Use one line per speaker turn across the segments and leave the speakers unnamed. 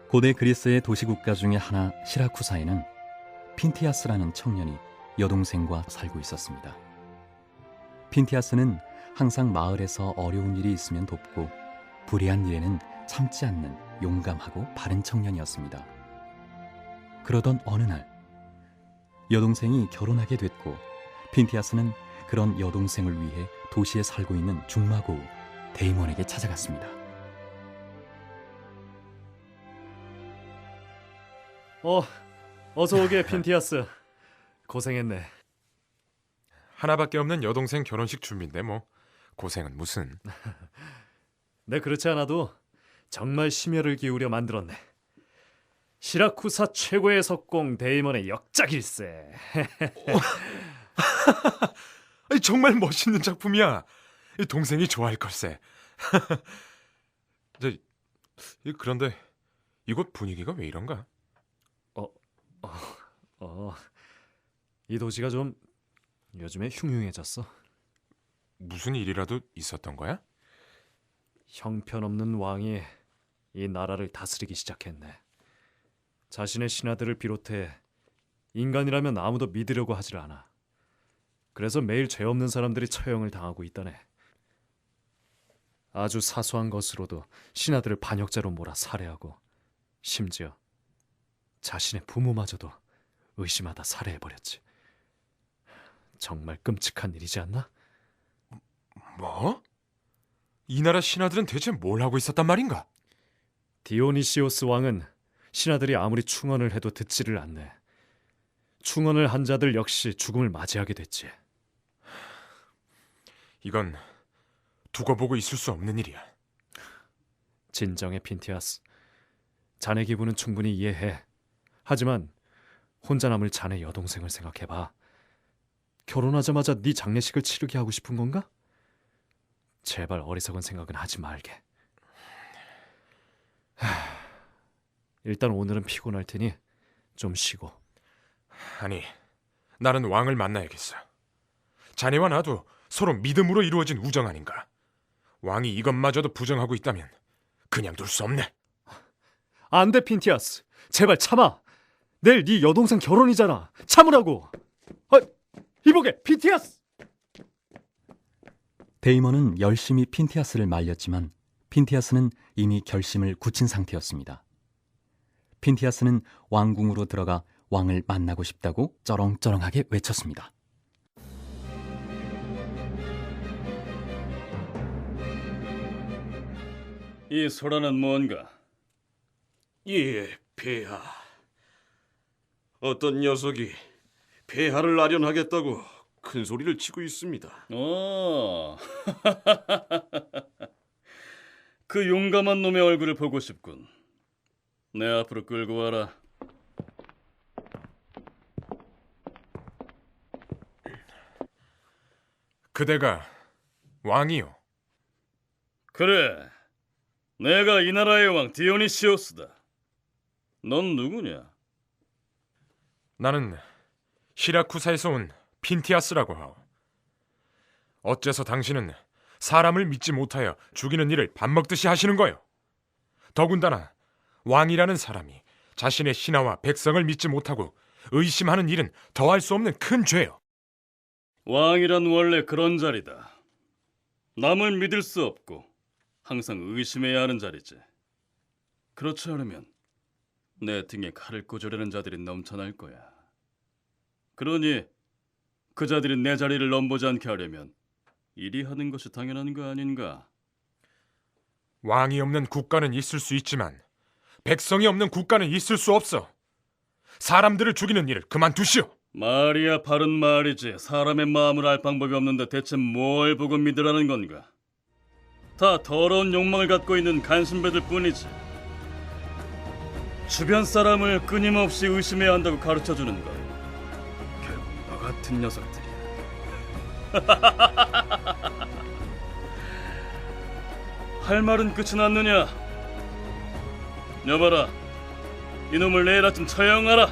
고대 그리스의 도시국가 중의 하나 시라쿠사에는 핀티아스라는 청년이 여동생과 살고 있었습니다. 핀티아스는 항상 마을에서 어려운 일이 있으면 돕고 불의한 일에는 참지 않는 용감하고 바른 청년이었습니다. 그러던 어느 날 여동생이 결혼하게 됐고 핀티아스는 그런 여동생을 위해 도시에 살고 있는 중마고우 데이몬에게 찾아갔습니다.
어서 오게 핀티아스. 고생했네.
하나밖에 없는 여동생 결혼식 준비인데 뭐 고생은 무슨.
네, 그렇지 않아도 정말 심혈을 기울여 만들었네. 시라쿠사 최고의 석공 데이먼의 역작일세.
정말 멋있는 작품이야. 동생이 좋아할 걸세. 그런데 이곳 분위기가 왜 이런가?
이 도시가 좀 요즘에 흉흉해졌어.
무슨 일이라도 있었던 거야?
형편없는 왕이 이 나라를 다스리기 시작했네. 자신의 신하들을 비롯해 인간이라면 아무도 믿으려고 하질 않아. 그래서 매일 죄 없는 사람들이 처형을 당하고 있다네. 아주 사소한 것으로도 신하들을 반역자로 몰아 살해하고 심지어 자신의 부모마저도 의심하다 살해해버렸지. 정말 끔찍한 일이지 않나?
뭐? 이 나라 신하들은 대체 뭘 하고 있었단 말인가?
디오니시오스 왕은 신하들이 아무리 충언을 해도 듣지를 않네. 충언을 한 자들 역시 죽음을 맞이하게 됐지.
이건 두고 보고 있을 수 없는 일이야.
진정해 핀티아스. 자네 기분은 충분히 이해해. 하지만 혼자 남을 자네 여동생을 생각해봐. 결혼하자마자 네 장례식을 치르게 하고 싶은 건가? 제발 어리석은 생각은 하지 말게. 일단 오늘은 피곤할 테니 좀 쉬고.
아니, 나는 왕을 만나야겠어. 자네와 나도 서로 믿음으로 이루어진 우정 아닌가? 왕이 이것마저도 부정하고 있다면 그냥 둘 수 없네.
안 돼 핀티아스. 제발 참아. 내일 네 여동생 결혼이잖아. 참으라고. 이보게 핀티아스.
데이먼은 열심히 핀티아스를 말렸지만 핀티아스는 이미 결심을 굳힌 상태였습니다. 핀티아스는 왕궁으로 들어가 왕을 만나고 싶다고 쩌렁쩌렁하게 외쳤습니다.
이 소란은 뭔가?
예, 폐하. 어떤 녀석이 폐하를 아련하겠다고 큰 소리를 치고 있습니다.
그 용감한 놈의 얼굴을 보고 싶군. 내 앞으로 끌고 와라.
그대가 왕이요?
그래, 내가 이 나라의 왕 디오니시오스다. 넌 누구냐?
나는 시라쿠사에서 온 핀티아스라고 하오. 어째서 당신은 사람을 믿지 못하여 죽이는 일을 밥 먹듯이 하시는 거요? 더군다나 왕이라는 사람이 자신의 신하와 백성을 믿지 못하고 의심하는 일은 더할 수 없는 큰 죄요.
왕이란 원래 그런 자리다. 남을 믿을 수 없고 항상 의심해야 하는 자리지. 그렇지 않으면 내 등에 칼을 꽂으려는 자들이 넘쳐날 거야. 그러니 그 자들이 내 자리를 넘보지 않게 하려면 이리 하는 것이 당연한 거 아닌가?
왕이 없는 국가는 있을 수 있지만 백성이 없는 국가는 있을 수 없어. 사람들을 죽이는 일을 그만두시오.
말이야 바른 말이지. 사람의 마음을 알 방법이 없는데 대체 뭘 보고 믿으라는 건가? 다 더러운 욕망을 갖고 있는 간신배들 뿐이지. 주변 사람을 끊임없이 의심해야 한다고 가르쳐주는 것, 결국 너 같은 녀석들이야. 할 말은 끝이 났느냐? 여봐라, 이놈을 내일 아침 처형하라.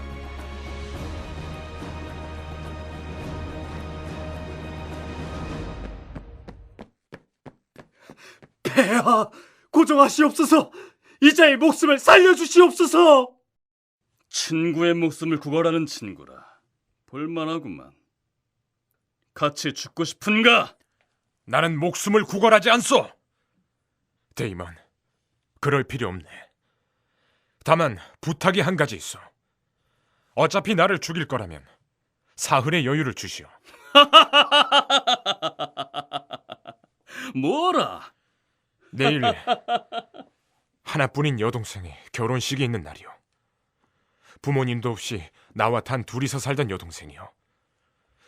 폐하, 고정하시옵소서. 이자의 목숨을 살려주시옵소서.
친구의 목숨을 구걸하는 친구라. 볼만하구만. 같이 죽고 싶은가?
나는 목숨을 구걸하지 않소. 데이먼, 그럴 필요 없네. 다만 부탁이 한 가지 있어. 어차피 나를 죽일 거라면 사흘의 여유를 주시오.
뭐라?
내일 하나뿐인 여동생의 결혼식이 있는 날이오. 부모님도 없이 나와 단 둘이서 살던 여동생이요.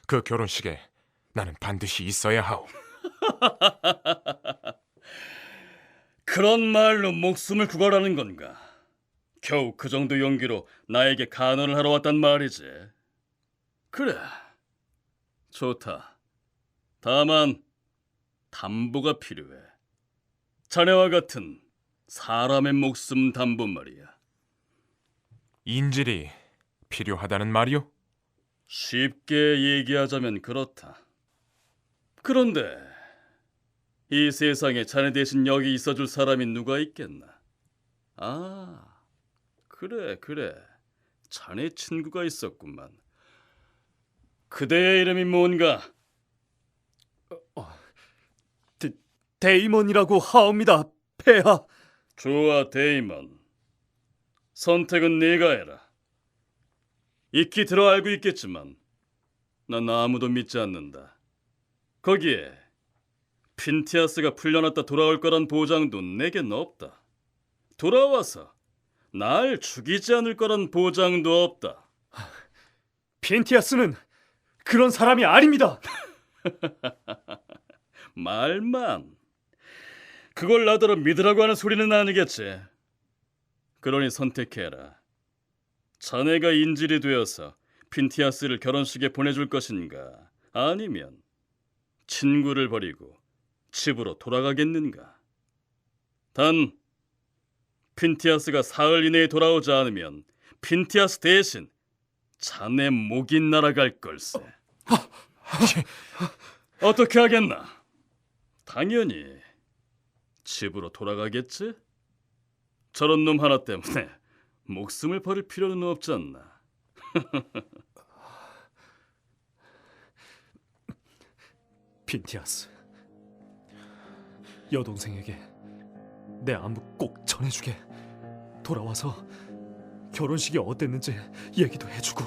그 결혼식에 나는 반드시 있어야 하오.
그런 말로 목숨을 구걸하는 건가? 겨우 그 정도 용기로 나에게 간언을 하러 왔단 말이지. 그래, 좋다. 다만 담보가 필요해. 자네와 같은 사람의 목숨 담보 말이야.
인질이 필요하다는 말이오?
쉽게 얘기하자면 그렇다. 그런데 이 세상에 자네 대신 여기 있어줄 사람이 누가 있겠나? 아, 그래. 자네 친구가 있었구만. 그대의 이름이 뭔가?
데이먼이라고 하옵니다, 폐하.
좋아, 데이먼. 선택은 네가 해라. 익히 들어 알고 있겠지만 난 아무도 믿지 않는다. 거기에 핀티아스가 풀려났다 돌아올 거란 보장도 내겐 없다. 돌아와서 날 죽이지 않을 거란 보장도 없다.
핀티아스는 그런 사람이 아닙니다.
말만. 그걸 나더러 믿으라고 하는 소리는 아니겠지. 그러니 선택해라. 자네가 인질이 되어서 핀티아스를 결혼식에 보내줄 것인가? 아니면 친구를 버리고 집으로 돌아가겠는가? 단 핀티아스가 사흘 이내에 돌아오지 않으면 핀티아스 대신 자네 목이 날아갈 걸세. 어떻게 하겠나? 당연히 집으로 돌아가겠지? 저런 놈 하나 때문에 목숨을 버릴 필요는 없지 않나.
핀티아스, 여동생에게 내 안부 꼭 전해주게. 돌아와서 결혼식이 어땠는지 얘기도 해주고.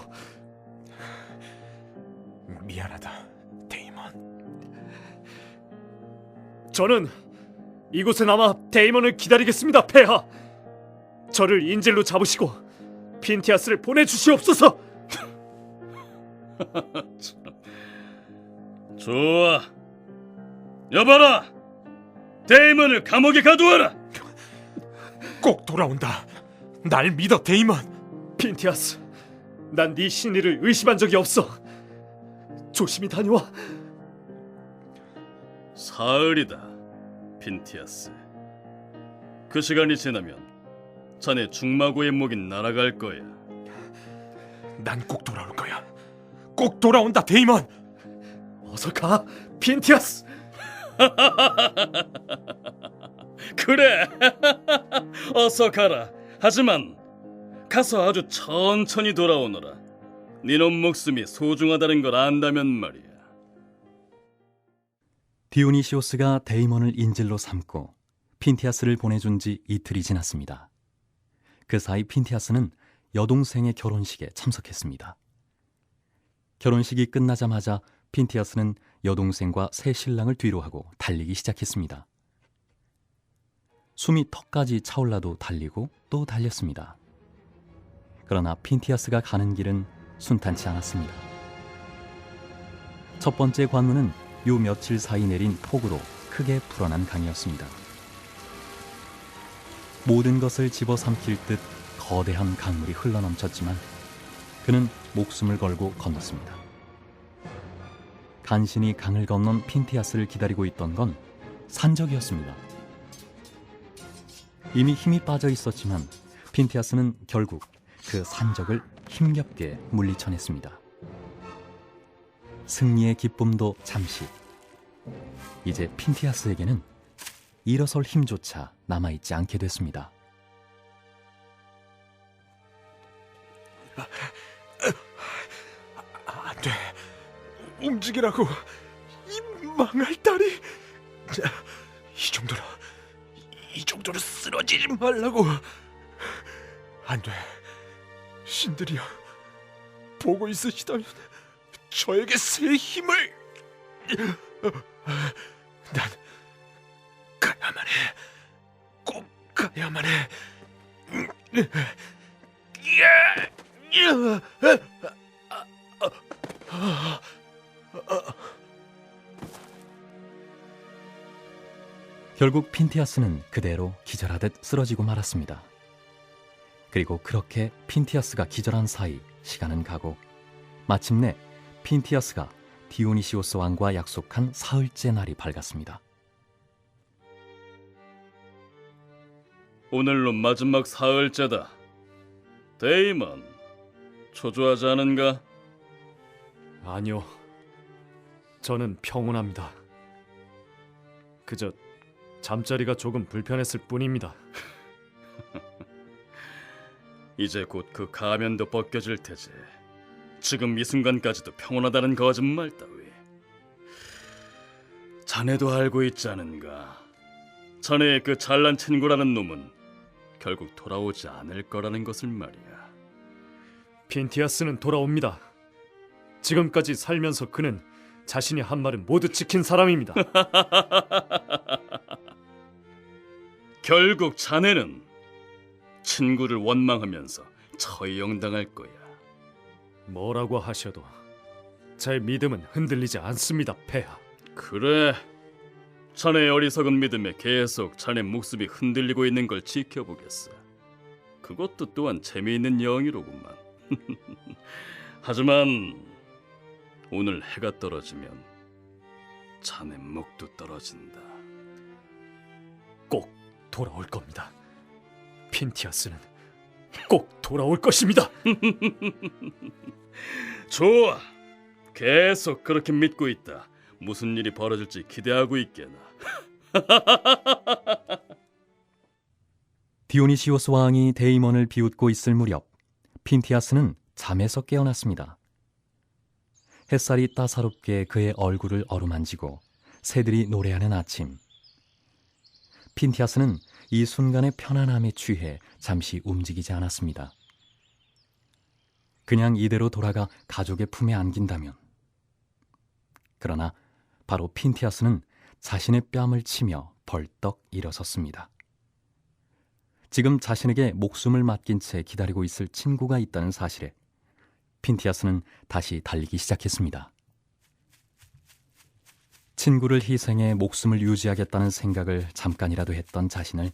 미안하다, 데이먼.
저는 이곳에 남아 데이먼을 기다리겠습니다, 폐하. 저를 인질로 잡으시고 핀티아스를 보내주시옵소서.
좋아. 여봐라. 데이먼을 감옥에 가두어라.
꼭 돌아온다. 날 믿어, 데이먼.
핀티아스, 난 네 신의를 의심한 적이 없어. 조심히 다녀와.
사흘이다, 핀티아스. 그 시간이 지나면 자네 중마고의 목이 날아갈 거야.
난 꼭 돌아올 거야. 꼭 돌아온다, 데이먼.
어서 가, 핀티아스.
그래. 어서 가라. 하지만 가서 아주 천천히 돌아오너라. 네놈 목숨이 소중하다는 걸 안다면 말이야.
디오니시오스가 데이먼을 인질로 삼고 핀티아스를 보내준 지 이틀이 지났습니다. 그 사이 핀티아스는 여동생의 결혼식에 참석했습니다. 결혼식이 끝나자마자 핀티아스는 여동생과 새 신랑을 뒤로하고 달리기 시작했습니다. 숨이 턱까지 차올라도 달리고 또 달렸습니다. 그러나 핀티아스가 가는 길은 순탄치 않았습니다. 첫 번째 관문은 요 며칠 사이 내린 폭우로 크게 불어난 강이었습니다. 모든 것을 집어삼킬 듯 거대한 강물이 흘러넘쳤지만 그는 목숨을 걸고 건넜습니다. 간신히 강을 건넌 핀티아스를 기다리고 있던 건 산적이었습니다. 이미 힘이 빠져 있었지만 핀티아스는 결국 그 산적을 힘겹게 물리쳐냈습니다. 승리의 기쁨도 잠시. 이제 핀티아스에게는 일어설 힘조차 남아있지 않게 됐습니다.
움직이라고. 이 망할 딸이. 자, 이 정도로 쓰러지지 말라고. 안 돼. 신들이여, 보고 있으시다면 저에게 새 힘을. 난 가야만 해. 꼭 가야만 해.
결국 핀티아스는 그대로 기절하듯 쓰러지고 말았습니다. 그리고 그렇게 핀티아스가 기절한 사이 시간은 가고 마침내 핀티아스가 디오니시오스 왕과 약속한 사흘째 날이 밝았습니다.
오늘로 마지막 사흘째다. 데이먼, 초조하지 않은가?
아니요. 저는 평온합니다. 그저 잠자리가 조금 불편했을 뿐입니다.
이제 곧 그 가면도 벗겨질 테지. 지금 이 순간까지도 평온하다는 거짓말 따위. 자네도 알고 있지 않은가? 자네의 그 잘난 친구라는 놈은 결국 돌아오지 않을 거라는 것을 말이야.
핀티아스는 돌아옵니다. 지금까지 살면서 그는 자신이 한 말은 모두 지킨 사람입니다.
결국 자네는 친구를 원망하면서 처형당할 거야.
뭐라고 하셔도 제 믿음은 흔들리지 않습니다, 폐하.
그래, 자네의 어리석은 믿음에 계속 자네 목숨이 흔들리고 있는 걸 지켜보겠어. 그것도 또한 재미있는 영이로구만. 하지만 오늘 해가 떨어지면 자네 목도 떨어진다.
꼭 돌아올 겁니다. 핀티아스는 꼭 돌아올 것입니다.
좋아, 계속 그렇게 믿고 있다. 무슨 일이 벌어질지 기대하고 있게나.
디오니시오스 왕이 데이먼을 비웃고 있을 무렵 핀티아스는 잠에서 깨어났습니다. 햇살이 따사롭게 그의 얼굴을 어루만지고 새들이 노래하는 아침. 핀티아스는 이 순간의 편안함에 취해 잠시 움직이지 않았습니다. 그냥 이대로 돌아가 가족의 품에 안긴다면. 그러나 바로 핀티아스는 자신의 뺨을 치며 벌떡 일어섰습니다. 지금 자신에게 목숨을 맡긴 채 기다리고 있을 친구가 있다는 사실에 핀티아스는 다시 달리기 시작했습니다. 친구를 희생해 목숨을 유지하겠다는 생각을 잠깐이라도 했던 자신을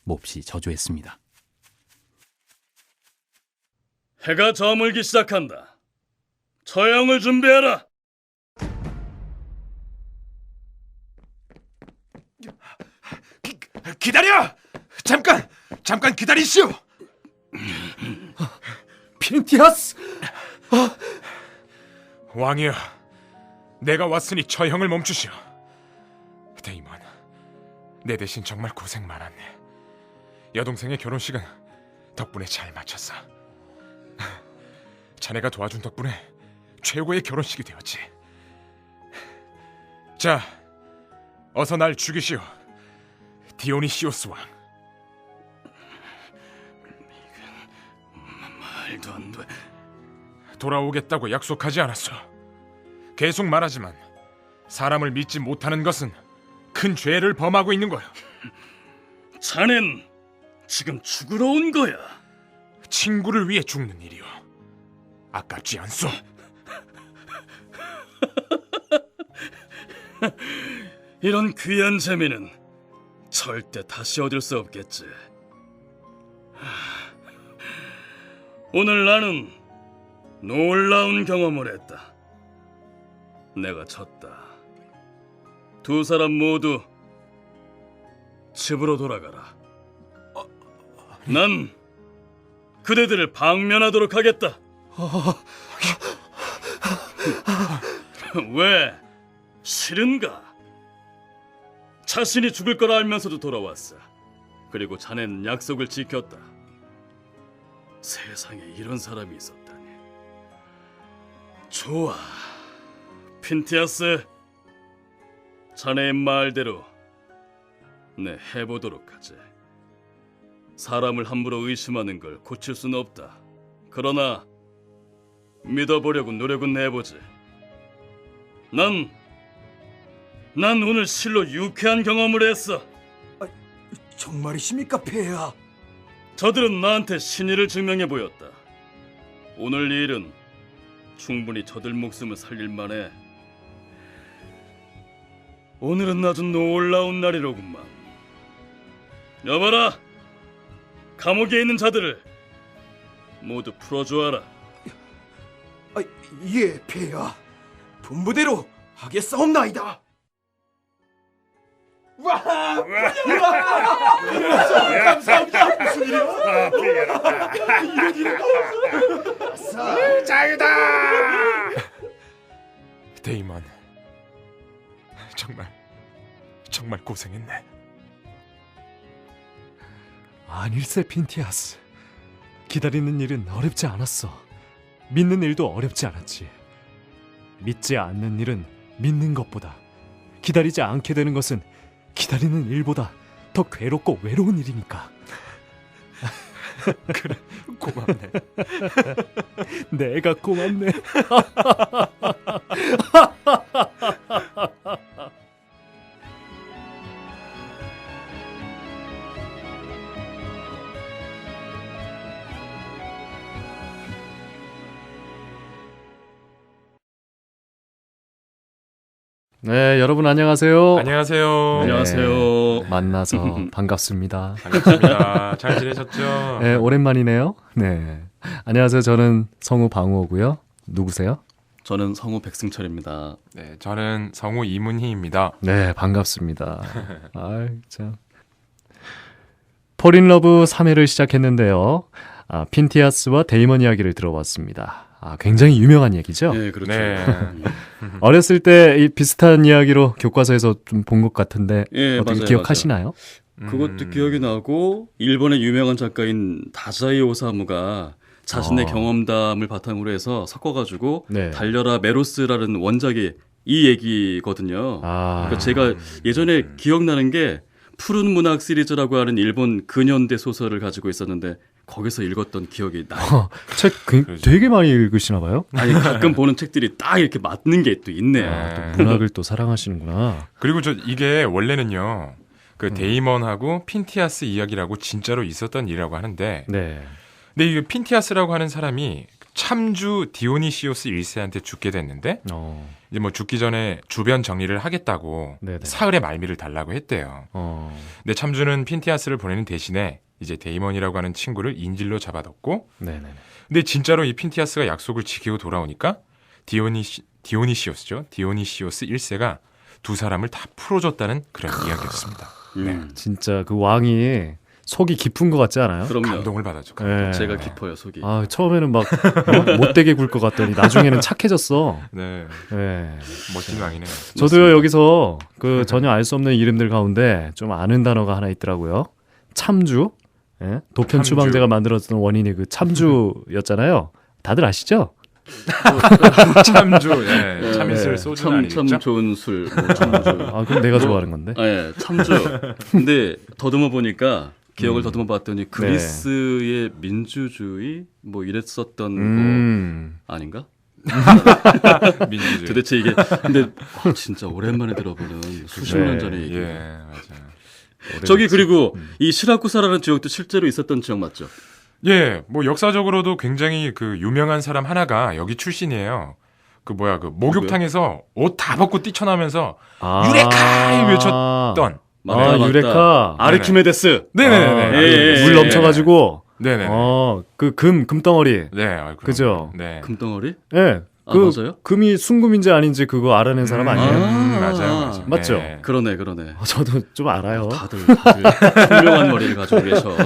몹시 저주했습니다.
해가 저물기 시작한다. 처형을 준비해라.
기다려! 잠깐 기다리시오!
핀티아스!
왕이여, 내가 왔으니 처형을 멈추시오. 데이먼, 내 대신 정말 고생 많았네. 여동생의 결혼식은 덕분에 잘 마쳤어. 자네가 도와준 덕분에 최고의 결혼식이 되었지. 자, 어서 날 죽이시오, 디오니시오스 왕.
말도 안 돼.
돌아오겠다고 약속하지 않았어. 계속 말하지만 사람을 믿지 못하는 것은 큰 죄를 범하고 있는 거야.
자넨 지금 죽으러 온 거야.
친구를 위해 죽는 일이요, 아깝지 않소?
이런 귀한 재미는 절대 다시 얻을 수 없겠지. 오늘 나는 놀라운 경험을 했다. 내가 졌다. 두 사람 모두 집으로 돌아가라. 난 그대들을 방면하도록 하겠다. 왜? 싫은가? 자신이 죽을 걸 알면서도 돌아왔어. 그리고 자네는 약속을 지켰다. 세상에 이런 사람이 있었다니. 좋아, 핀티아스, 자네의 말대로 내 해보도록 하지. 사람을 함부로 의심하는 걸 고칠 수는 없다. 그러나 믿어보려고 노력은 해보지. 난 오늘 실로 유쾌한 경험을 했어.
정말이십니까, 폐하?
저들은 나한테 신의를 증명해 보였다. 오늘 이 일은 충분히 저들 목숨을 살릴 만해. 오늘은 아주 놀라운 날이로구만. 여봐라, 감옥에 있는 자들을 모두 풀어주어라.
예, 폐하. 분부대로 하겠사옵나이다.
데이먼, 정말 고생했네.
아닐세 핀티아스. 기다리는 일은 어렵지 않았어. 믿는 일도 어렵지 않았지. 믿지 않는 일은 믿는 것보다, 기다리지 않게 되는 것은 기다리는 일보다 더 괴롭고 외로운 일이니까.
그래, 고맙네.
내가 고맙네. 네, 여러분 안녕하세요.
안녕하세요.
네.
안녕하세요.
만나서 반갑습니다.
반갑습니다. 잘 지내셨죠?
네, 오랜만이네요. 네. 안녕하세요. 저는 성우 방우호고요. 누구세요?
저는 성우 백승철입니다.
네, 저는 성우 이문희입니다.
네, 반갑습니다. 아이, 참. 폴인러브 3회를 시작했는데요. 핀티아스와 데이먼 이야기를 들어봤습니다. 굉장히 유명한 얘기죠?
네, 그렇죠.
네.
어렸을 때 이 비슷한 이야기로 교과서에서 좀 본 것 같은데
예,
어떻게
맞아요,
기억하시나요?
그것도 기억이 나고, 일본의 유명한 작가인 다자이 오사무가 자신의 경험담을 바탕으로 해서 섞어가지고
네.
달려라 메로스라는 원작이 이 얘기거든요. 그러니까 제가 예전에 기억나는 게 푸른 문학 시리즈라고 하는 일본 근현대 소설을 가지고 있었는데 거기서 읽었던 기억이 나요.
책 되게 많이 읽으시나 봐요?
아니, 가끔 보는 책들이 딱 이렇게 맞는 게 또 있네요.
네.
문학을 또 사랑하시는구나.
그리고 이게 원래는요, 그 데이먼하고 핀티아스 이야기라고 진짜로 있었던 일이라고 하는데,
네.
근데 이 핀티아스라고 하는 사람이 참주 디오니시오스 1세한테 죽게 됐는데, 이제 뭐 죽기 전에 주변 정리를 하겠다고
네네.
사흘의 말미를 달라고 했대요. 근데 참주는 핀티아스를 보내는 대신에 이제 데이먼이라고 하는 친구를 인질로 잡아뒀고,
네네.
근데 진짜로 이 핀티아스가 약속을 지키고 돌아오니까 디오니시오스죠. 디오니시오스 1세가 두 사람을 다 풀어줬다는 그런 이야기였습니다. 네.
진짜 그 왕이 속이 깊은 것 같지 않아요?
그럼요.
감동을 받았죠.
네.
제가 깊어요, 속이.
처음에는 막 못되게 굴 것 같더니 나중에는 착해졌어.
네,
네.
멋진 왕이네요.
저도요 여기서 그 전혀 알 수 없는 이름들 가운데 좀 아는 단어가 하나 있더라고요. 참주. 예? 도편
참주.
추방제가 만들었던 원인이 그 참주였잖아요. 다들 아시죠?
참주, 네. 참이슬 소주는
참
아니겠죠?
좋은 술, 뭐 참주.
그럼 내가 좋아하는 건데.
예, 참주. 근데 더듬어 보니까 기억을 더듬어 봤더니 그리스의 민주주의 뭐 이랬었던 거 아닌가?
민주주의.
도대체 이게 근데 진짜 오랜만에 들어보는 수십 년 전의 얘기.
예, 맞아요.
저기 그리고 이 시라쿠사라는 지역도 실제로 있었던 지역 맞죠?
예, 뭐 역사적으로도 굉장히 그 유명한 사람 하나가 여기 출신이에요. 그 목욕탕에서 옷 다 벗고 뛰쳐나오면서 유레카 외쳤던.
맞다.
유레카.
아르키메데스.
네네네.
예.
물 넘쳐가지고.
네네.
그 금덩어리.
네,
그죠?
네.
금덩어리?
예.
맞아요?
금이 순금인지 아닌지 그거 알아낸 사람 아니에요?
맞아요.
맞죠?
네.
그러네.
저도 좀 알아요.
다들 훌륭한 머리를 가지고 계셔.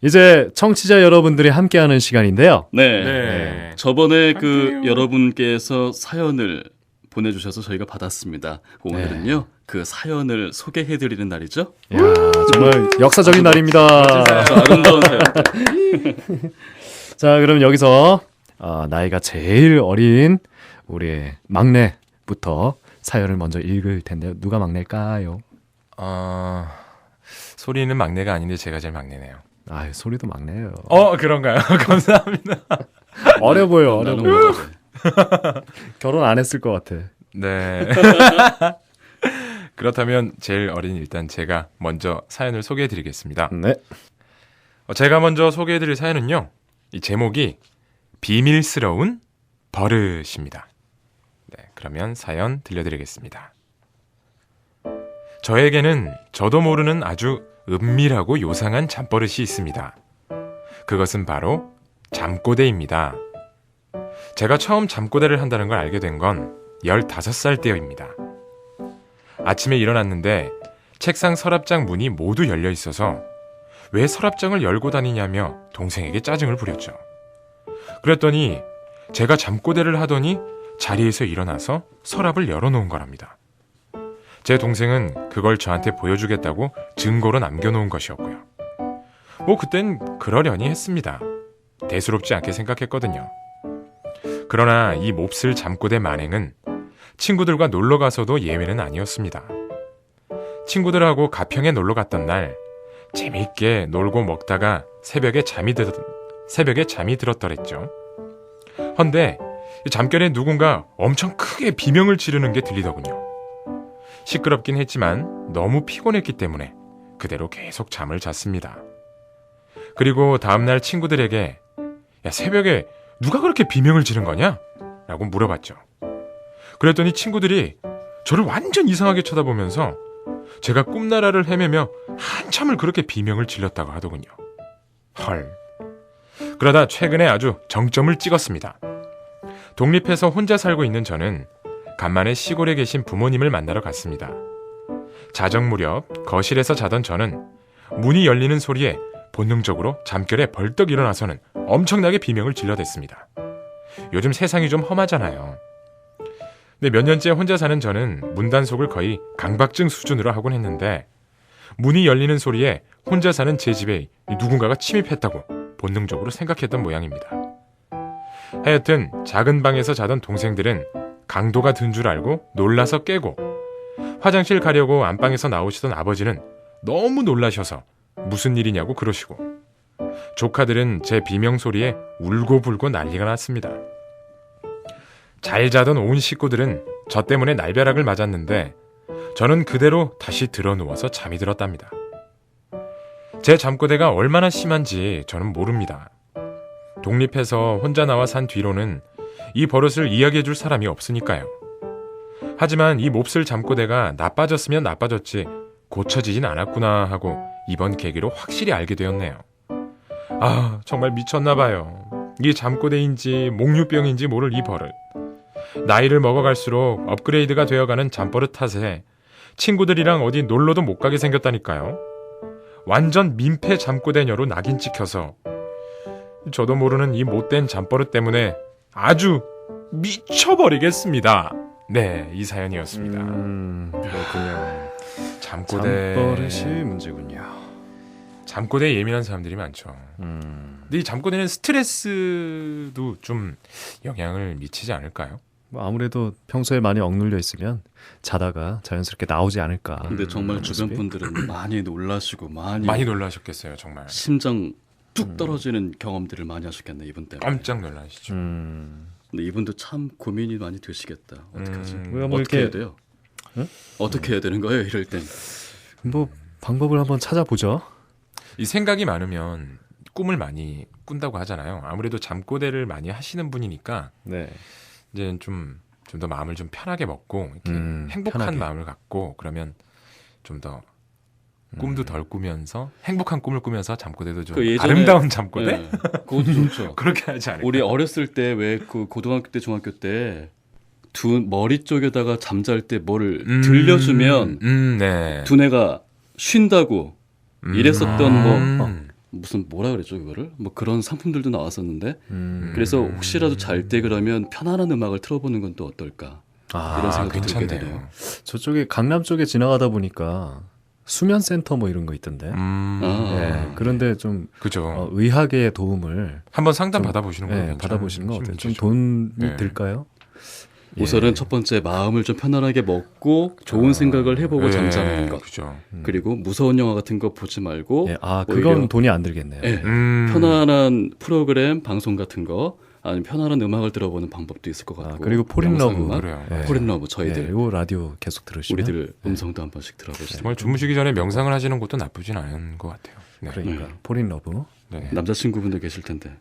이제 청취자 여러분들이 함께하는 시간인데요.
네.
네.
저번에 그 여러분께서 사연을 보내주셔서 저희가 받았습니다. 오늘은요 그 사연을 소개해드리는 날이죠.
야, 정말 역사적인 날입니다.
자, 아름다운 사연.
자, 그럼 여기서 나이가 제일 어린 우리 막내부터 사연을 먼저 읽을 텐데요. 누가 막내일까요?
소리는 막내가 아닌데 제가 제일 막내네요.
아, 소리도 막내예요.
그런가요? 감사합니다.
어려 보여, 어려
나는
보여.
뭐라고 해.
결혼 안 했을 것 같아.
네. 그렇다면 제일 어린 일단 제가 먼저 사연을 소개해드리겠습니다.
네.
제가 먼저 소개해드릴 사연은요. 이 제목이 비밀스러운 버릇입니다. 네, 그러면 사연 들려드리겠습니다. 저에게는 저도 모르는 아주 은밀하고 요상한 잠버릇이 있습니다. 그것은 바로 잠꼬대입니다. 제가 처음 잠꼬대를 한다는 걸 알게 된 건 15살 때입니다. 아침에 일어났는데 책상 서랍장 문이 모두 열려 있어서 왜 서랍장을 열고 다니냐며 동생에게 짜증을 부렸죠. 그랬더니 제가 잠꼬대를 하더니 자리에서 일어나서 서랍을 열어놓은 거랍니다. 제 동생은 그걸 저한테 보여주겠다고 증거로 남겨놓은 것이었고요. 뭐 그땐 그러려니 했습니다. 대수롭지 않게 생각했거든요. 그러나 이 몹쓸 잠꼬대 만행은 친구들과 놀러 가서도 예외는 아니었습니다. 친구들하고 가평에 놀러 갔던 날 재미있게 놀고 먹다가 새벽에 잠이 들었더랬죠. 헌데 잠결에 누군가 엄청 크게 비명을 지르는 게 들리더군요. 시끄럽긴 했지만 너무 피곤했기 때문에 그대로 계속 잠을 잤습니다. 그리고 다음날 친구들에게 야, 새벽에 누가 그렇게 비명을 지른 거냐? 라고 물어봤죠. 그랬더니 친구들이 저를 완전 이상하게 쳐다보면서 제가 꿈나라를 헤매며 한참을 그렇게 비명을 질렀다고 하더군요. 헐. 그러다 최근에 아주 정점을 찍었습니다. 독립해서 혼자 살고 있는 저는 간만에 시골에 계신 부모님을 만나러 갔습니다. 자정 무렵 거실에서 자던 저는 문이 열리는 소리에 본능적으로 잠결에 벌떡 일어나서는 엄청나게 비명을 질러댔습니다. 요즘 세상이 좀 험하잖아요. 근데 몇 년째 혼자 사는 저는 문단속을 거의 강박증 수준으로 하곤 했는데 문이 열리는 소리에 혼자 사는 제 집에 누군가가 침입했다고 본능적으로 생각했던 모양입니다. 하여튼 작은 방에서 자던 동생들은 강도가 든 줄 알고 놀라서 깨고 화장실 가려고 안방에서 나오시던 아버지는 너무 놀라셔서 무슨 일이냐고 그러시고 조카들은 제 비명소리에 울고불고 난리가 났습니다. 잘 자던 온 식구들은 저 때문에 날벼락을 맞았는데 저는 그대로 다시 드러누워서 잠이 들었답니다. 제 잠꼬대가 얼마나 심한지 저는 모릅니다. 독립해서 혼자 나와 산 뒤로는 이 버릇을 이야기해 줄 사람이 없으니까요. 하지만 이 몹쓸 잠꼬대가 나빠졌으면 나빠졌지 고쳐지진 않았구나 하고 이번 계기로 확실히 알게 되었네요. 아, 정말 미쳤나 봐요. 이 잠꼬대인지 몽유병인지 모를 이 버릇. 나이를 먹어갈수록 업그레이드가 되어가는 잠버릇 탓에 친구들이랑 어디 놀러도 못 가게 생겼다니까요. 완전 민폐 잠꼬대녀로 낙인 찍혀서 저도 모르는 이 못된 잠버릇 때문에 아주 미쳐버리겠습니다. 네, 이 사연이었습니다.
그렇군요.
잠꼬대...
잠버릇이 문제군요.
잠꼬대에 예민한 사람들이 많죠. 근데 이 잠꼬대는 스트레스도 좀 영향을 미치지 않을까요?
뭐 아무래도 평소에 많이 억눌려 있으면 자다가 자연스럽게 나오지 않을까.
근데 정말
그런
주변
모습이.
분들은 많이 놀라시고
많이 놀라셨겠어요, 정말.
심장 뚝 떨어지는 경험들을 많이 하셨겠네 이분 때문에.
깜짝 놀라시죠.
근데 이분도 참 고민이 많이 되시겠다. 어떡하지?
우리가 뭐
어떻게
이렇게-
해야 돼요?
응?
어떻게 해야 되는 거예요 이럴 땐?
뭐 방법을 한번 찾아보죠.
이 생각이 많으면 꿈을 많이 꾼다고 하잖아요. 아무래도 잠꼬대를 많이 하시는 분이니까
네.
이제 좀 더 마음을 좀 편하게 먹고 이렇게 행복한
편하게.
마음을 갖고 그러면 좀 더 꿈도 덜 꾸면서 행복한 꿈을 꾸면서 잠꼬대도 좀
그 예전에-
아름다운 잠꼬대
네, 그것도 좋죠.
그렇게 하지 않을까?
우리 어렸을 때 왜 그 고등학교 때 중학교 때 두 머리 쪽에다가 잠잘 때 뭐를 들려주면
네.
두뇌가 쉰다고 이랬었던 뭐
음.
무슨 뭐라 그랬죠 그거를 뭐 그런 상품들도 나왔었는데
음.
그래서 혹시라도 잘 때 그러면 편안한 음악을 틀어보는 건 또 어떨까? 이런 생각도 들게
괜찮네요.
되네요.
저쪽에 강남 쪽에 지나가다 보니까 수면 센터 뭐 이런 거 있던데. 예, 그런데 좀
그죠.
의학의 도움을
한번 상담
좀,
받아보시는 거
예, 받아보시는 거 어때요? 좀
문제죠.
돈이
예.
들까요?
우선은 첫 번째 마음을 좀 편안하게 먹고 좋은 생각을 해보고 잠자는 것.
그죠.
그리고 무서운 영화 같은 거 보지 말고
예, 아
오히려-
그건 돈이 안 들겠네요.
예,
음.
편안한 프로그램 방송 같은 거 아니면 편안한 음악을 들어보는 방법도 있을 것 같고.
그리고 포린 러브.
영상음악,
그래요.
예.
포린 러브 저희들
예, 이거 라디오 계속 들으시면
우리들 음성도 한 번씩 들어보시죠.
정말 주무시기 전에 명상을 하시는 것도 나쁘진 않은 것 같아요. 네.
그러니까 포린 러브.
네.
남자친구분도 계실 텐데.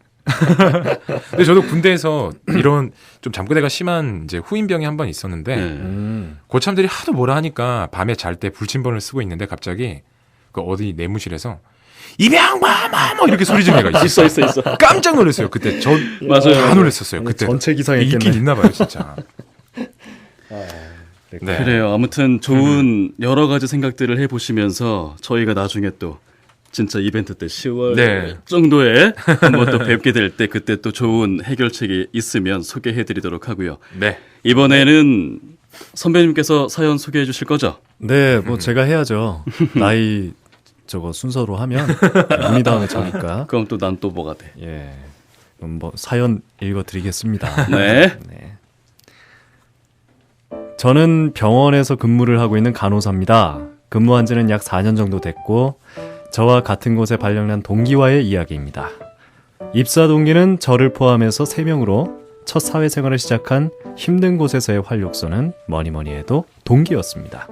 근데 저도 군대에서 이런 좀 잠꼬대가 심한 이제 후임병이 한 번 있었는데
네.
고참들이 하도 뭐라 하니까 밤에 잘 때 불침번을 쓰고 있는데 갑자기 그 어디 내무실에서 이병마마 뭐 이렇게 소리 지르는 애가 있었어요.
있어.
깜짝 놀랐어요. 그때 저
맞아요.
다 놀랐었어요. 그때
전체 기상에
있긴 있나 봐요, 진짜. 네.
그래요. 아무튼 좋은 여러 가지 생각들을 해보시면서 저희가 나중에 또 진짜 이벤트 때 10월
네.
정도에 한번 또 뵙게 될 때 그때 또 좋은 해결책이 있으면 소개해드리도록 하고요.
네.
이번에는 선배님께서 사연 소개해 주실 거죠?
네, 뭐 제가 해야죠. 나이 저거 순서로 하면 문이 다음에 저니까.
그럼 또 난 또 뭐가 돼?
예. 그럼 뭐 사연 읽어드리겠습니다.
네.
네. 저는 병원에서 근무를 하고 있는 간호사입니다. 근무한 지는 약 4년 정도 됐고 저와 같은 곳에 발령난 동기와의 이야기입니다. 입사 동기는 저를 포함해서 3명으로 첫 사회생활을 시작한 힘든 곳에서의 활력소는 뭐니뭐니 해도 동기였습니다.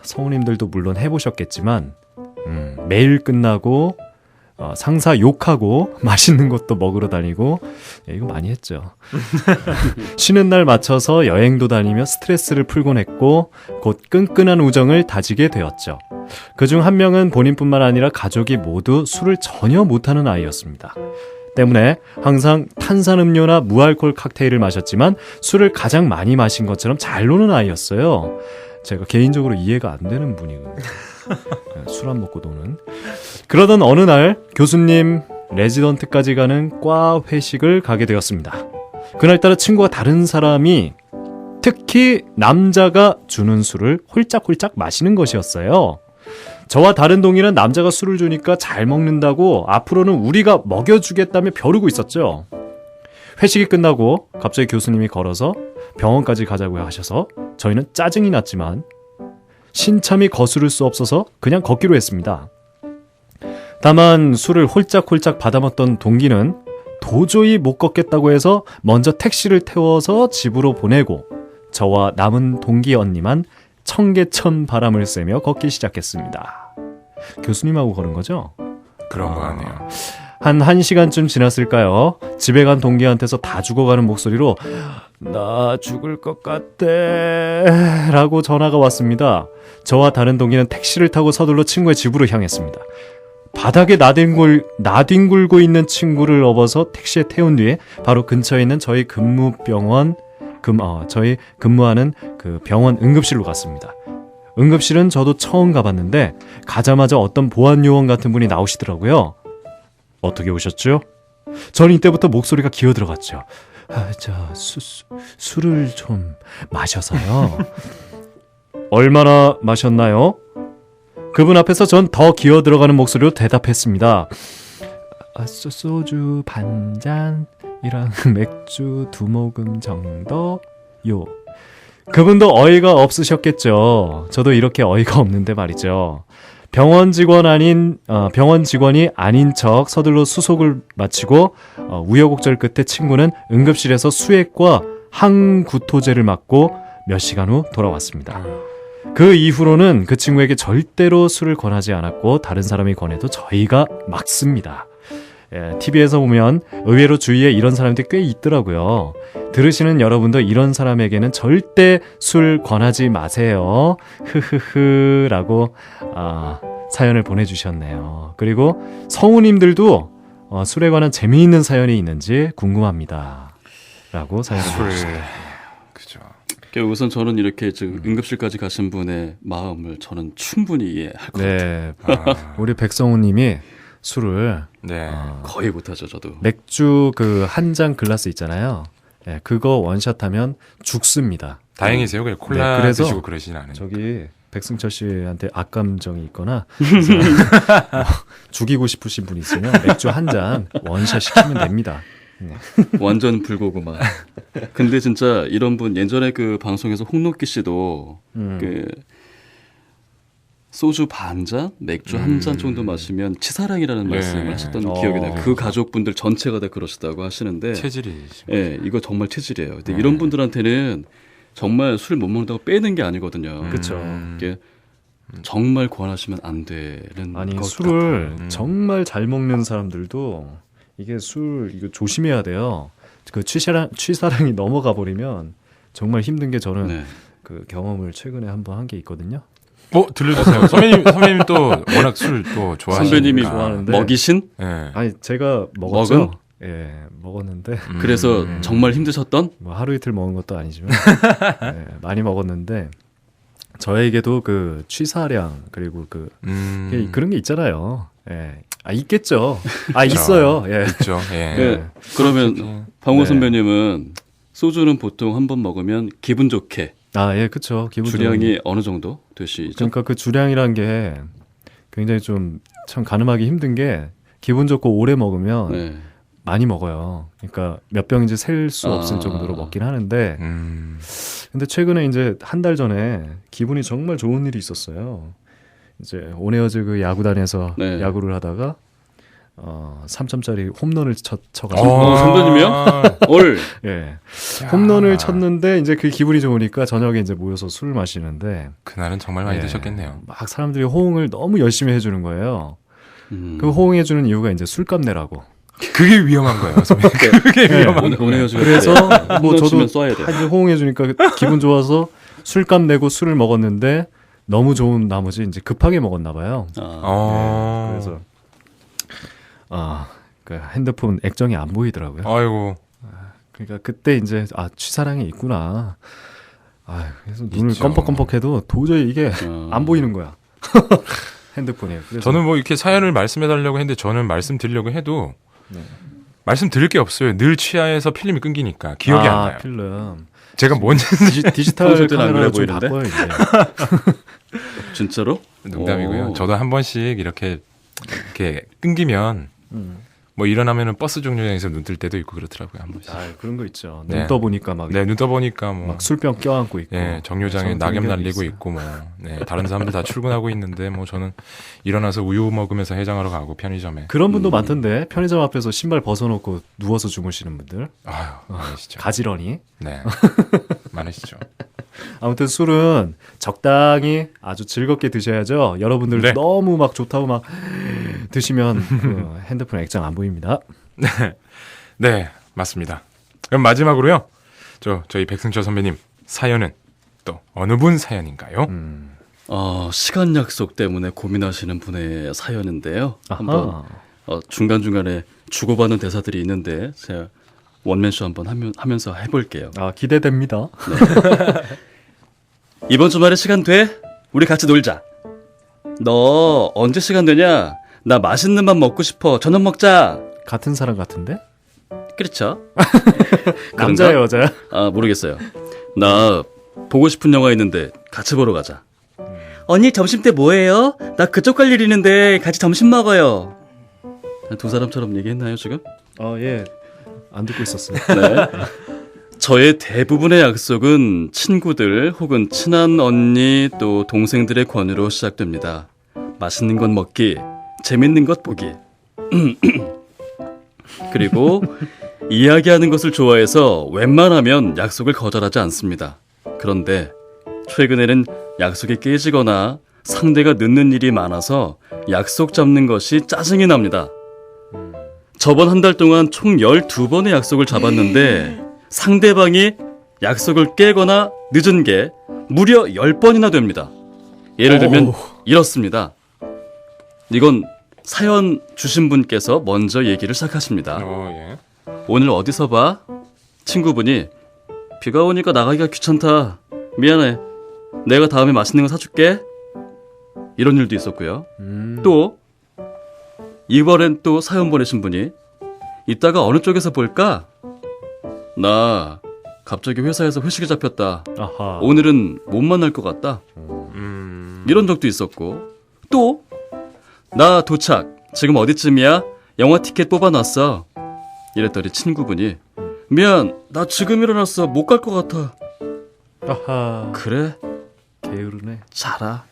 성우님들도 물론 해보셨겠지만 매일 끝나고 상사 욕하고 맛있는 것도 먹으러 다니고 이거 많이 했죠. 쉬는 날 맞춰서 여행도 다니며 스트레스를 풀곤 했고 곧 끈끈한 우정을 다지게 되었죠. 그중 한 명은 본인뿐만 아니라 가족이 모두 술을 전혀 못하는 아이였습니다. 때문에 항상 탄산음료나 무알콜 칵테일을 마셨지만 술을 가장 많이 마신 것처럼 잘 노는 아이였어요. 제가 개인적으로 이해가 안 되는 분이거든요. 술 안 먹고 노는. 그러던 어느 날 교수님 레지던트까지 가는 과 회식을 가게 되었습니다. 그날따라 친구와 다른 사람이 특히 남자가 주는 술을 홀짝홀짝 마시는 것이었어요. 저와 다른 동기는 남자가 술을 주니까 잘 먹는다고 앞으로는 우리가 먹여주겠다며 벼르고 있었죠. 회식이 끝나고 갑자기 교수님이 걸어서 병원까지 가자고 하셔서 저희는 짜증이 났지만 신참이 거스를 수 없어서 그냥 걷기로 했습니다. 다만 술을 홀짝홀짝 받아먹던 동기는 도저히 못 걷겠다고 해서 먼저 택시를 태워서 집으로 보내고 저와 남은 동기 언니만 청계천 바람을 쐬며 걷기 시작했습니다. 교수님하고 걸은 거죠?
그런 거 같네요.
한 1시간쯤 지났을까요? 집에 간 동기한테서 다 죽어가는 목소리로 나 죽을 것 같아 라고 전화가 왔습니다. 저와 다른 동기는 택시를 타고 서둘러 친구의 집으로 향했습니다. 바닥에 나뒹굴고 있는 친구를 업어서 택시에 태운 뒤에 바로 근처에 있는 저희 저희 근무하는 그 병원 응급실로 갔습니다. 응급실은 저도 처음 가봤는데 가자마자 어떤 보안 요원 같은 분이 나오시더라고요. 어떻게 오셨죠? 저는 이때부터 목소리가 기어들어갔죠. 술을 좀 마셔서요. 얼마나 마셨나요? 그분 앞에서 전 더 기어들어가는 목소리로 대답했습니다. 소주 반잔이랑 맥주 2모금 정도요. 그분도 어이가 없으셨겠죠. 저도 이렇게 어이가 없는데 말이죠. 병원 직원이 아닌 척 서둘러 수속을 마치고 우여곡절 끝에 친구는 응급실에서 수액과 항구토제를 맞고 몇 시간 후 돌아왔습니다. 그 이후로는 그 친구에게 절대로 술을 권하지 않았고 다른 사람이 권해도 저희가 막습니다. TV에서 보면 의외로 주위에 이런 사람들이 꽤 있더라고요. 들으시는 여러분도 이런 사람에게는 절대 술 권하지 마세요. 흐흐흐 라고 사연을 보내주셨네요. 그리고 성우님들도 술에 관한 재미있는 사연이 있는지 궁금합니다. 라고 사연을 보내주셨습니다.
그죠.
우선 저는 이렇게 지금 응급실까지 가신 분의 마음을 저는 충분히 이해할 것 같아요.
네, 우리 백성우님이 술을
네.
거의 못하죠 저도.
맥주 그 한 잔 글라스 있잖아요. 예, 그거 원샷하면 죽습니다.
다행이세요. 그냥 콜라
네, 그래서
드시고 그러진 않으니까.
저기 백승철 씨한테 악감정이 있거나 그래서 죽이고 싶으신 분이 있으면 맥주 한 잔 원샷 시키면 됩니다. 네.
완전 불고구마. 근데 진짜 이런 분 예전에 그 방송에서 홍록기 씨도 그 소주 반 잔, 맥주 한 잔 정도 마시면 치사량이라는
네.
말씀을 하셨던 기억이 나요. 그 가족분들 전체가 다 그러시다고 하시는데,
체질이.
예, 이거 정말 체질이에요. 근데 이런 분들한테는 정말 술 못 먹는다고 빼는 게 아니거든요.
그렇죠.
이게 정말 권하시면 안 되는
아니
것
술을
같아요.
정말 잘 먹는 사람들도 이게 술 이거 조심해야 돼요. 그 취사량이 넘어가 버리면 정말 힘든 게 저는
네.
그 경험을 최근에 한번 한 게 있거든요.
들려주세요. 선배님 또 워낙 술 또 좋아하시니까.
선배님이
좋아하는데.
먹이신?
예.
아니 제가 먹었죠.
먹은?
예, 먹었는데
그래서 정말 힘드셨던?
뭐 하루 이틀 먹은 것도 아니지만 예, 많이 먹었는데 저에게도 그 취사량 그리고 그 그런 게 있잖아요. 예. 있겠죠. 있어요. 예.
있죠. 예.
네. 그러면
솔직히.
방호
네.
선배님은 소주는 보통 한 번 먹으면 기분 좋게
예, 그렇죠. 기본
주량이 어느 정도 되시죠?
그러니까 그 주량이란 게 굉장히 좀 참 가늠하기 힘든 게 기분 좋고 오래 먹으면
네.
많이 먹어요. 그러니까 몇 병인지 셀 수 없을
아.
정도로 먹긴 하는데
음.
근데 최근에 이제 한 달 전에 기분이 정말 좋은 일이 있었어요. 이제 온에어즈 그 야구단에서
네.
야구를 하다가 3점짜리 홈런을 쳐가지고
선배님이요? 올
예 홈런을 쳤는데 이제 그 기분이 좋으니까 저녁에 이제 모여서 술을 마시는데
그날은 정말 많이
예,
드셨겠네요.
막 사람들이 호응을 너무 열심히 해주는 거예요.
음.
그 호응해주는 이유가 이제 술값 내라고.
그게 위험한 거예요. 선배님. 그게
네.
위험한 거예요.
오늘 요즘
그래서 뭐 저도
써야 돼.
하여튼 호응해주니까 기분 좋아서 술값 내고 술을 먹었는데 너무 좋은 나머지 이제 급하게 먹었나 봐요.
어.
네, 그래서 그 핸드폰 액정이 안 보이더라고요.
아이고.
그러니까 그때 이제 취사량이 있구나. 그래서 눈을
있죠.
껌뻑껌뻑해도 도저히 이게 안 보이는 거야. 핸드폰에. 그래서
저는 뭐 이렇게 사연을 말씀해달라고 했는데 저는 말씀드리려고 해도
네.
말씀드릴 게 없어요. 늘 치아에서 필름이 끊기니까 기억이 안 나요.
필름.
제가 뭔지
디지털
평소 때는 안
카메라로
그래
좀
보이는데?
바꿔요 이제.
진짜로?
농담이고요.
오.
저도 한 번씩 이렇게 끊기면 뭐 일어나면은 버스 정류장에서 눈 뜰 때도 있고 그렇더라고요. 한 번씩.
그런 거 있죠.
네.
눈 떠보니까 막
네, 눈 떠보니까 뭐
막 술병 껴안고 있고.
정류장에
저는
낙엽
그런 적이
날리고
있어요.
있고 뭐 다른 사람들 다 출근하고 있는데 뭐 저는 일어나서 우유 먹으면서 해장하러 가고 편의점에.
그런 분도 많던데 편의점 앞에서 신발 벗어놓고 누워서 주무시는 분들
아유, 많으시죠.
가지런히.
네. 많으시죠.
아무튼 술은 적당히 아주 즐겁게 드셔야죠. 여러분들
네.
너무 막 좋다고 막 드시면 그 핸드폰 액정 안 보입니다.
네, 맞습니다. 그럼 마지막으로요. 저희 백승철 선배님 사연은 또 어느 분 사연인가요?
시간 약속 때문에 고민하시는 분의 사연인데요. 한번
아하.
중간중간에 주고받는 대사들이 있는데 제가 원맨쇼 한번 하면서 해볼게요.
기대됩니다.
이번 주말에 시간 돼? 우리 같이 놀자. 너 언제 시간 되냐? 나 맛있는 밥 먹고 싶어. 저녁 먹자.
같은 사람 같은데?
그렇죠?
남자야 여자야?
모르겠어요. 나 보고 싶은 영화 있는데 같이 보러 가자. 언니 점심 때 뭐해요? 나 그쪽 갈 일 있는데 같이 점심 먹어요. 두 사람처럼 얘기했나요 지금?
예. 안 듣고 있었어요.
네. 저의 대부분의 약속은 친구들 혹은 친한 언니 또 동생들의 권유로 시작됩니다. 맛있는 것 먹기, 재밌는 것 보기. 그리고 이야기하는 것을 좋아해서 웬만하면 약속을 거절하지 않습니다. 그런데 최근에는 약속이 깨지거나 상대가 늦는 일이 많아서 약속 잡는 것이 짜증이 납니다. 저번 한 달 동안 총 12번의 약속을 잡았는데 상대방이 약속을 깨거나 늦은 게 무려 10번이나 됩니다. 예를 들면 이렇습니다. 이건 사연 주신 분께서 먼저 얘기를 시작하십니다.
예.
오늘 어디서 봐? 친구분이 비가 오니까 나가기가 귀찮다. 미안해. 내가 다음에 맛있는 거 사줄게. 이런 일도 있었고요. 또 이번엔 또 사연 보내신 분이 이따가 어느 쪽에서 볼까? 나 갑자기 회사에서 회식이 잡혔다.
아하.
오늘은 못 만날 것 같다. 이런 적도 있었고, 또 나 도착. 지금 어디쯤이야? 영화 티켓 뽑아놨어. 이랬더니 친구분이 미안, 나 지금 일어났어. 못 갈 것 같아.
아하.
그래?
게으르네.
자라.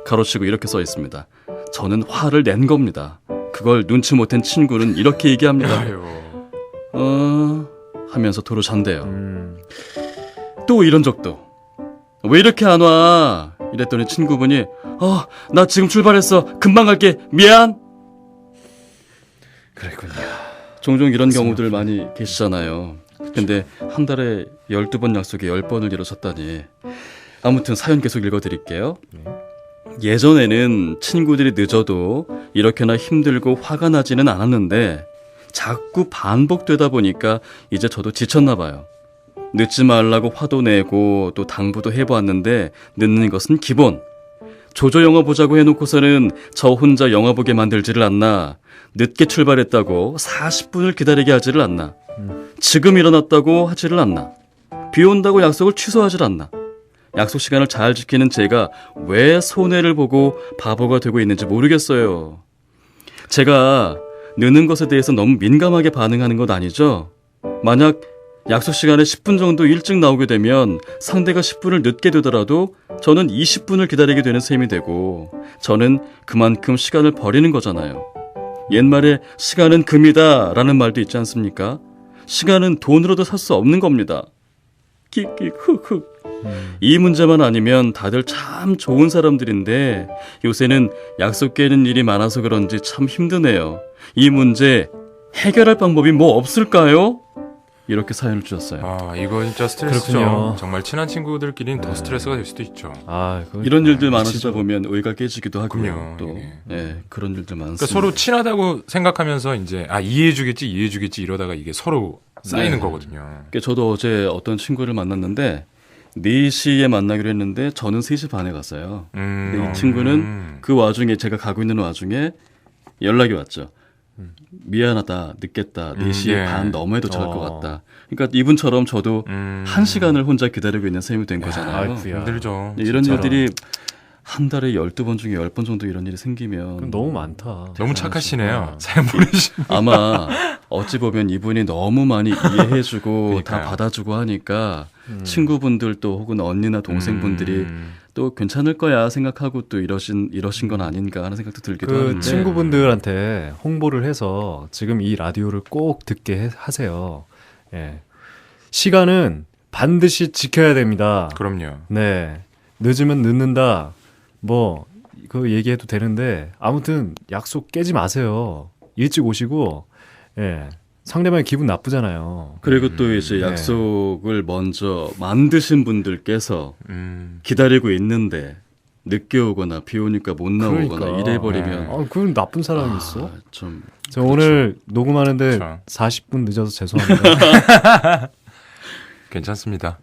가로치고 이렇게 써 있습니다. 저는 화를 낸 겁니다. 그걸 눈치 못 챈 친구는 이렇게 얘기합니다.
아유.
하면서 도로 잔대요.
음.
또 이런 적도. 왜 이렇게 안 와? 이랬더니 친구분이 나 지금 출발했어. 금방 갈게. 미안.
그랬군요.
종종 이런 경우들 많이 계시잖아요. 근데 한 달에 12번 약속에 10번을 이루셨다니. 아무튼 사연 계속 읽어드릴게요. 예전에는 친구들이 늦어도 이렇게나 힘들고 화가 나지는 않았는데 자꾸 반복되다 보니까 이제 저도 지쳤나 봐요. 늦지 말라고 화도 내고 또 당부도 해보았는데 늦는 것은 기본. 조조 영화 보자고 해놓고서는 저 혼자 영화 보게 만들지를 않나. 늦게 출발했다고 40분을 기다리게 하지를 않나. 지금 일어났다고 하지를 않나. 비 온다고 약속을 취소하지를 않나. 약속 시간을 잘 지키는 제가 왜 손해를 보고 바보가 되고 있는지 모르겠어요. 제가 늦는 것에 대해서 너무 민감하게 반응하는 것 아니죠? 만약 약속 시간에 10분 정도 일찍 나오게 되면 상대가 10분을 늦게 되더라도 저는 20분을 기다리게 되는 셈이 되고 저는 그만큼 시간을 버리는 거잖아요. 옛말에 시간은 금이다 라는 말도 있지 않습니까? 시간은 돈으로도 살 수 없는 겁니다. 킥킥 흑흑. 이 문제만 아니면 다들 참 좋은 사람들인데 요새는 약속 깨는 일이 많아서 그런지 참 힘드네요. 이 문제 해결할 방법이 뭐 없을까요? 이렇게 사연을 주셨어요.
아, 이거 진짜 스트레스죠.
그렇군요.
정말 친한 친구들끼리는 더 스트레스가 될 수도 있죠.
아,
이런 일들 많아지다 보면 의가 깨지기도 하고요.
그럼요,
또
이게.
그런 일들 많습니다.
그러니까 서로 친하다고 생각하면서 이제 이해해주겠지 이러다가 이게 서로 쌓이는
네.
거거든요.
그러니까 저도 어제 어떤 친구를 만났는데 4시에 만나기로 했는데 저는 3시 반에 갔어요. 근데 이 친구는 그 와중에 제가 가고 있는 와중에 연락이 왔죠. 미안하다, 늦겠다, 4시에
예.
반 넘어야 도착할 것 같다. 그러니까 이분처럼 저도 1시간을 혼자 기다리고 있는 셈이 된 거잖아요.
아이쿠야.
힘들죠.
이런
진짜로.
일들이 한 달에 12번 중에 10번 정도 이런 일이 생기면
그럼 너무 많다.
너무 착하시네요. 사연 보내신.
아마 어찌 보면 이분이 너무 많이 이해해주고 다
그러니까요.
받아주고 하니까 친구분들도 혹은 언니나 동생분들이 또 괜찮을 거야 생각하고 또 이러신 건 아닌가 하는 생각도 들기도
그
하는데
친구분들한테 홍보를 해서 지금 이 라디오를 꼭 듣게 하세요. 예. 시간은 반드시 지켜야 됩니다.
그럼요.
네. 늦으면 늦는다. 뭐 그 얘기해도 되는데 아무튼 약속 깨지 마세요. 일찍 오시고 예. 상대방이 기분 나쁘잖아요.
그리고 또 이제
네.
약속을 먼저 만드신 분들께서 기다리고 있는데 늦게 오거나 비 오니까 못 나오거나
그러니까.
이래버리면
아, 그건 나쁜 사람이 있어.
좀
저 오늘 녹음하는데
그렇죠.
40분 늦어서 죄송합니다.
괜찮습니다.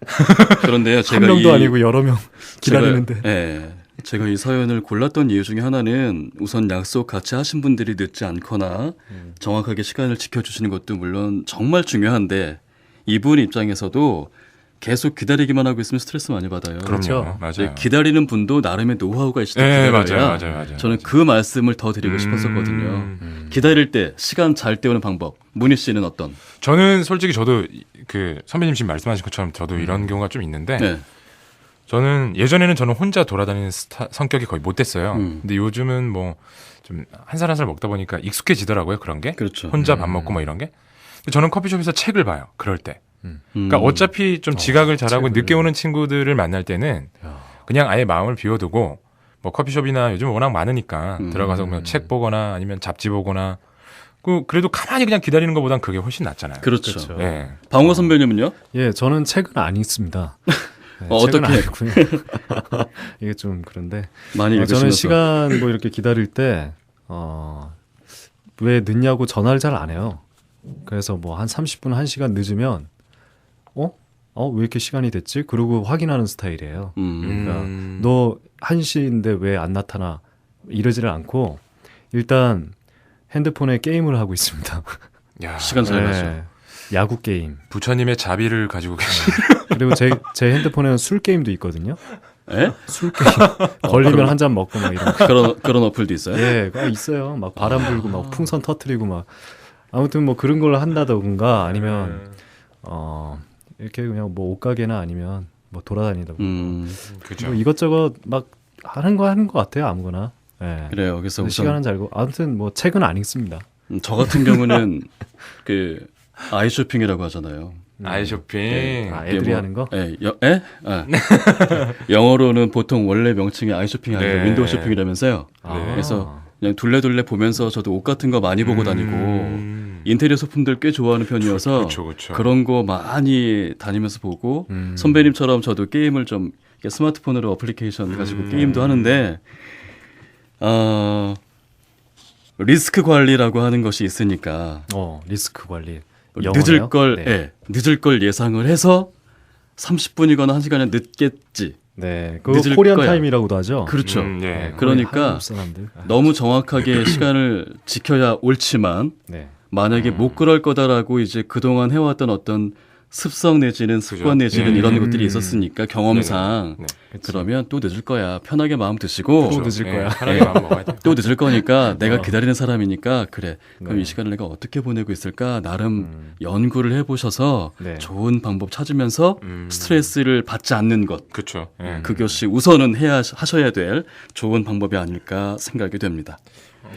그런데요
한
제가
명도 아니고 여러 명 기다리는데.
제가 이 사연을 골랐던 이유 중에 하나는 우선 약속 같이 하신 분들이 늦지 않거나 정확하게 시간을 지켜주시는 것도 물론 정말 중요한데 이분 입장에서도 계속 기다리기만 하고 있으면 스트레스 많이 받아요.
그럼요.
그렇죠.
맞아요.
네, 기다리는 분도 나름의 노하우가 있을 때
네,
기다려야
맞아요.
저는 그 말씀을 더 드리고 싶었었거든요. 기다릴 때 시간 잘 때우는 방법. 문희 씨는 어떤?
저는 솔직히 저도 그 선배님 지금 말씀하신 것처럼 저도 이런 경우가 좀 있는데
네.
예전에는 저는 혼자 돌아다니는 성격이 거의 못 됐어요.
음.
근데 요즘은 뭐 좀 한 살 한 살 먹다 보니까 익숙해지더라고요. 그런 게.
그렇죠.
혼자 밥 먹고 뭐 이런 게. 근데 저는 커피숍에서 책을 봐요. 그럴 때.
음.
그러니까 어차피 좀 지각을 잘하고
책을.
늦게 오는 친구들을 만날 때는 그냥 아예 마음을 비워두고 뭐 커피숍이나 요즘 워낙 많으니까 들어가서 그냥 책 보거나 아니면 잡지 보거나 그래도 가만히 그냥 기다리는 것보단 그게 훨씬 낫잖아요.
그렇죠.
그렇죠.
예.
방호 선배님은요?
예, 저는 책은 안 읽습니다. 네,
어떻게?
책은 안 읽고요. 이게 좀 그런데
많이
저는
읽으시면서
시간 뭐 이렇게 기다릴 때 왜 늦냐고 전화를 잘 안 해요. 그래서 뭐 한 30분, 1시간 늦으면 왜 이렇게 시간이 됐지? 그러고 확인하는 스타일이에요. 그러니까 너 1시인데 왜 안 나타나? 이러지를 않고 일단 핸드폰에 게임을 하고 있습니다.
야,
시간 잘
네.
가죠.
야구 게임.
부처님의 자비를 가지고 계신.
그리고 제 핸드폰에는 술 게임도 있거든요.
에?
술 게임. 걸리면 한 잔 먹고 막 이런 거.
그런 어플도 있어요?
예, 있어요. 막 바람 불고 막 풍선 터트리고 막 아무튼 뭐 그런 걸 한다던가 아니면 이렇게 그냥 뭐 옷가게나 아니면 뭐 돌아다니다 보고
그죠.
뭐 이것저것 막 하는 것 같아요. 아무거나. 예.
그래요. 그래서 우선
시간은 잘고 아무튼 뭐 책은 안 읽습니다.
저 같은 경우는 그 아이쇼핑이라고 하잖아요.
아이쇼핑.
애들이
뭐,
하는 거?
영어로는 보통 원래 명칭이 아이쇼핑이 아니라
네.
윈도우 쇼핑이라면서요.
아.
그래서 그냥 둘레둘레 보면서 저도 옷 같은 거 많이 보고 다니고 인테리어 소품들 꽤 좋아하는 편이어서
그쵸.
그런 거 많이 다니면서 보고 선배님처럼 저도 게임을 좀 이렇게 스마트폰으로 어플리케이션 가지고 게임도 하는데 리스크 관리라고 하는 것이 있으니까
리스크 관리.
늦을 걸 예상을 해서 30분이거나 1시간은 늦겠지.
네, 그거
늦을
코리안
거야.
타임이라고도 하죠.
그렇죠.
예.
그러니까
한국 사람들.
너무 정확하게 시간을 지켜야 옳지만
네.
만약에 못 그럴 거다라고 이제 그동안 해왔던 어떤 습성 내지는 습관 내지는
예.
이런 것들이 있었으니까 경험상
네.
그러면 또 늦을 거야. 편하게 마음 드시고
또 늦을 거야.
편하게 마음 먹어야 돼.
또 늦을 거니까 내가 기다리는 사람이니까 그래. 그럼
네.
이 시간을 내가 어떻게 보내고 있을까? 나름 연구를 해보셔서
네.
좋은 방법 찾으면서 스트레스를 받지 않는 것.
그렇죠. 예.
그것이 우선은 하셔야 될 좋은 방법이 아닐까 생각이 됩니다.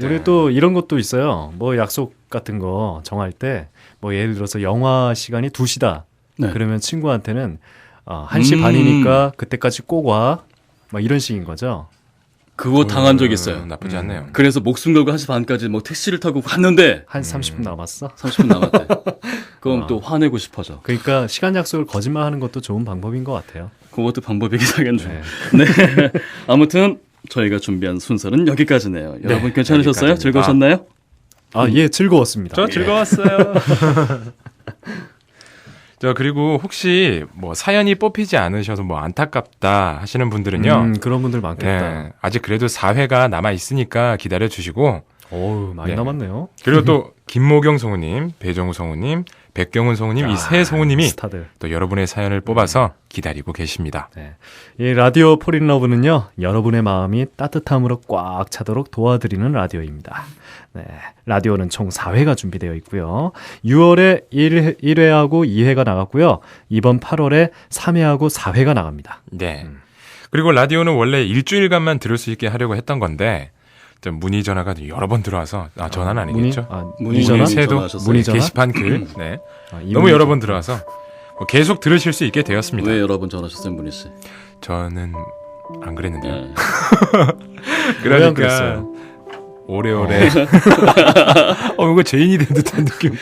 우리 또 이런 것도 있어요. 뭐 약속 같은 거 정할 때 뭐 예를 들어서 영화 시간이 2시다.
네.
그러면 친구한테는 1시 반이니까 그때까지 꼭 와. 막 이런 식인 거죠.
그거 당한 적 있어요.
나쁘지 않네요.
그래서 목숨 걸고 1시 반까지 뭐 택시를 타고 갔는데
한 30분 남았어.
30분 남았대. 그럼 또 화내고 싶어져.
그러니까 시간 약속을 거짓말하는 것도 좋은 방법인 것 같아요.
그것도 방법이긴 하겠네요.
네.
네. 아무튼 저희가 준비한 순서는 여기까지네요. 여러분 괜찮으셨어요?
여기까지입니다.
즐거우셨나요?
예, 즐거웠습니다.
저 즐거웠어요. 그리고 혹시 뭐 사연이 뽑히지 않으셔서 뭐 안타깝다 하시는 분들은요.
그런 분들 많겠다.
예, 아직 그래도 4회가 남아 있으니까 기다려 주시고.
어우, 많이
네.
남았네요.
그리고 또 김모경 성우님, 배정우 성우님, 백경훈 성우님 이 세 성우님이
스타들.
또 여러분의 사연을 뽑아서 기다리고 계십니다.
네. 이 라디오 폴인러브는요, 여러분의 마음이 따뜻함으로 꽉 차도록 도와드리는 라디오입니다. 네. 라디오는 총 4회가 준비되어 있고요. 6월에 1회하고 2회가 나갔고요. 이번 8월에 3회하고 4회가 나갑니다.
네. 그리고 라디오는 원래 일주일간만 들을 수 있게 하려고 했던 건데 좀 문의 전화가 여러 번 들어와서 전화는 아니겠죠?
문의 전화?
새도
문의 전화?
게시판 글 네.
이
너무
문의
여러
전화.
번 들어와서 뭐 계속 들으실 수 있게 되었습니다.
왜 여러 번 전화하셨어요, 문희 씨?
저는 안 그랬는데요.
네.
왜 안 그랬어요?
오래오래 이거 죄인이 된 듯한 느낌.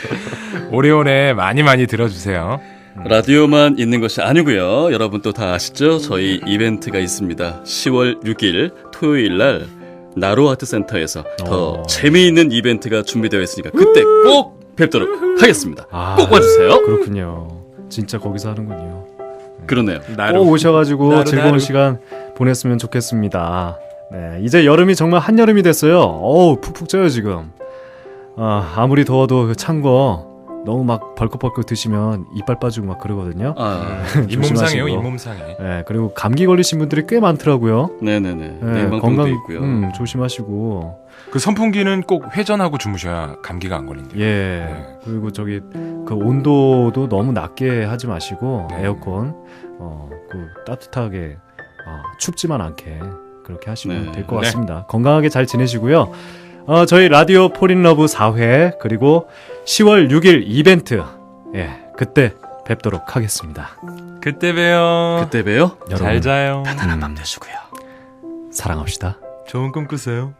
오래오래 많이 들어주세요.
라디오만 있는 것이 아니고요. 여러분 또 다 아시죠? 저희 이벤트가 있습니다. 10월 6일 토요일 날 나로 아트센터에서 더 재미있는 이벤트가 준비되어 있으니까 그때 꼭 뵙도록 하겠습니다. 꼭 와주세요.
그렇군요. 진짜 거기서 하는군요.
그러네요.
꼭 오셔가지고
나루,
즐거운
나루.
시간 보냈으면 좋겠습니다. 네, 이제 여름이 정말 한여름이 됐어요. 어우, 푹푹 쪄요 지금. 아무리 더워도 찬 거 너무 막 벌컥벌컥 드시면 이빨 빠지고 막 그러거든요.
잇몸상이에요,
조심하시고.
잇몸상에.
네, 그리고 감기 걸리신 분들이 꽤 많더라고요.
네네네.
네,
내망병도
건강
있고요.
조심하시고.
그 선풍기는 꼭 회전하고 주무셔야 감기가 안 걸린대요.
예.
네.
그리고 저기 그 온도도 너무 낮게 하지 마시고
네.
에어컨 그 따뜻하게 춥지만 않게 그렇게 하시면
네.
될 것 같습니다. 건강하게 잘 지내시고요. 저희 라디오 폴인러브 4회 그리고 10월 6일 이벤트 그때 뵙도록 하겠습니다.
그때 봬요.
그때 봬요.
여러분
잘 자요.
편안한 밤 되시고요.
사랑합시다.
좋은 꿈 꾸세요.